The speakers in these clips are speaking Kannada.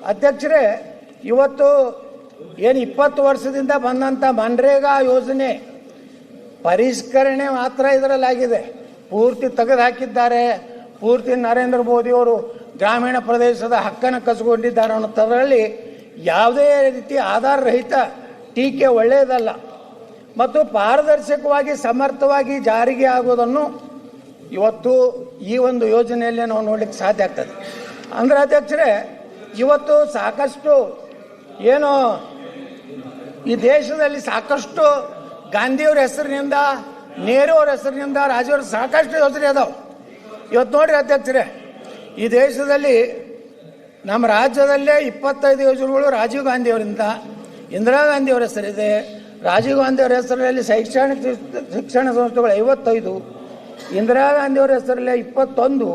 ಅಧ್ಯಕ್ಷರೇ, ಇವತ್ತು ಏನು 20 ವರ್ಷದಿಂದ ಬಂದಂಥ ಮನ್ರೇಗಾ ಯೋಜನೆ ಪರಿಷ್ಕರಣೆ ಮಾತ್ರ ಇದರಲ್ಲಾಗಿದೆ. ಪೂರ್ತಿ ತೆಗೆದು ಹಾಕಿದ್ದಾರೆ. ಪೂರ್ತಿ ನರೇಂದ್ರ ಮೋದಿಯವರು ಗ್ರಾಮೀಣ ಪ್ರದೇಶದ ಹಕ್ಕನ್ನು ಕಸಿಕೊಂಡಿದ್ದಾರೆ ಅನ್ನೋದರಲ್ಲಿ ಯಾವುದೇ ರೀತಿ ಆಧಾರ ರಹಿತ ಟೀಕೆ ಒಳ್ಳೆಯದಲ್ಲ. ಮತ್ತು ಪಾರದರ್ಶಕವಾಗಿ ಸಮರ್ಥವಾಗಿ ಜಾರಿಗೆ ಆಗೋದನ್ನು ಇವತ್ತು ಈ ಒಂದು ಯೋಜನೆಯಲ್ಲಿ ನಾವು ನೋಡಲಿಕ್ಕೆ ಸಾಧ್ಯ ಆಗ್ತದೆ. ಅಂದರೆ ಅಧ್ಯಕ್ಷರೇ, ಇವತ್ತು ಸಾಕಷ್ಟು ಏನು ಈ ದೇಶದಲ್ಲಿ ಸಾಕಷ್ಟು ಗಾಂಧಿಯವ್ರ ಹೆಸರಿನಿಂದ, ನೆಹರು ಅವ್ರ ಹೆಸರಿನಿಂದ, ರಾಜೀವ್ರ ಸಾಕಷ್ಟು ಯೋಜನೆ ಅದಾವೆ. ಇವತ್ತು ನೋಡ್ರಿ ಅಧ್ಯಕ್ಷರೇ, ಈ ದೇಶದಲ್ಲಿ ನಮ್ಮ ರಾಜ್ಯದಲ್ಲೇ 25 ಯೋಜನೆಗಳು ರಾಜೀವ್ ಗಾಂಧಿಯವರಿಂದ, ಇಂದಿರಾ ಗಾಂಧಿಯವರ ಹೆಸರಿದೆ. ರಾಜೀವ್ ಗಾಂಧಿಯವರ ಹೆಸರಲ್ಲಿ ಶಿಕ್ಷಣ ಸಂಸ್ಥೆಗಳು 55, ಇಂದಿರಾ ಗಾಂಧಿಯವರ ಹೆಸರಲ್ಲೇ 21,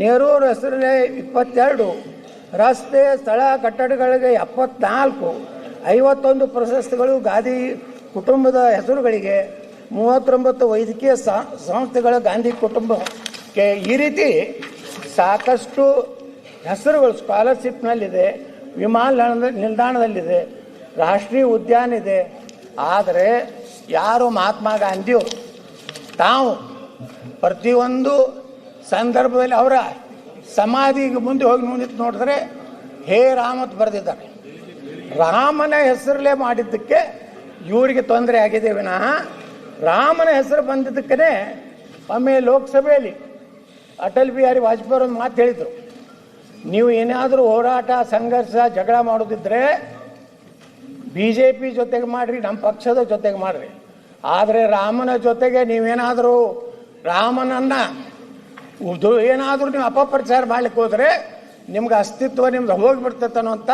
ನೆಹರು ಅವರ ಹೆಸರಲ್ಲೇ 22, ರಸ್ತೆ ಸ್ಥಳ ಕಟ್ಟಡಗಳಿಗೆ 74, 51 ಪ್ರಶಸ್ತಿಗಳು ಗಾಂಧಿ ಕುಟುಂಬದ ಹೆಸರುಗಳಿಗೆ, 39 ವೈದ್ಯಕೀಯ ಸಂಸ್ಥೆಗಳ ಗಾಂಧಿ ಕುಟುಂಬಕ್ಕೆ. ಈ ರೀತಿ ಸಾಕಷ್ಟು ಹೆಸರುಗಳು ಸ್ಕಾಲರ್ಶಿಪ್ನಲ್ಲಿದೆ, ವಿಮಾನ ನಿಲ್ದಾಣದಲ್ಲಿದೆ, ರಾಷ್ಟ್ರೀಯ ಉದ್ಯಾನ ಇದೆ. ಆದರೆ ಯಾರು ಮಹಾತ್ಮ ಗಾಂಧಿಯವರು ತಾವು ಪ್ರತಿಯೊಂದು ಸಂದರ್ಭದಲ್ಲಿ ಅವರ ಸಮಾಧಿಗೆ ಮುಂದೆ ಹೋಗಿ ನೋಡಿದ್ರೆ ಹೇ ರಾಮತ್ ಬರೆದಿದ್ದಾರೆ. ರಾಮನ ಹೆಸರಲ್ಲೇ ಮಾಡಿದ್ದಕ್ಕೆ ಇವರಿಗೆ ತೊಂದರೆ ಆಗಿದೆ ವಿನಃ ರಾಮನ ಹೆಸರು ಬಂದಿದ್ದಕ್ಕೇ ಒಮ್ಮೆ ಲೋಕಸಭೆಯಲ್ಲಿ ಅಟಲ್ ಬಿಹಾರಿ ವಾಜಪೇಯಿ ಒಂದು ಮಾತು ಹೇಳಿದರು, ನೀವು ಏನಾದರೂ ಹೋರಾಟ ಸಂಘರ್ಷ ಜಗಳ ಮಾಡೋದಿದ್ರೆ BJP ಜೊತೆಗೆ ಮಾಡಿರಿ, ನಮ್ಮ ಪಕ್ಷದ ಜೊತೆಗೆ ಮಾಡಿರಿ. ಆದರೆ ರಾಮನ ಜೊತೆಗೆ ನೀವೇನಾದರೂ ರಾಮನನ್ನು ಏನಾದರೂ ನೀವು ಅಪಪ್ರಚಾರ ಮಾಡಲಿಕ್ಕೆ ಹೋದರೆ ನಿಮ್ಗೆ ಅಸ್ತಿತ್ವ ನಿಮ್ದು ಹೋಗಿಬಿಡ್ತೈತೆ ಅನ್ನೋಂಥ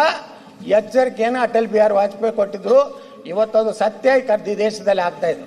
ಎಚ್ಚರಿಕೆಯನ್ನು ಅಟಲ್ ಬಿಹಾರಿ ವಾಜಪೇಯಿ ಕೊಟ್ಟಿದ್ರು. ಇವತ್ತದು ಸತ್ಯ ಈ ದೇಶದಲ್ಲಿ ಆಗ್ತಾ ಇದೆ.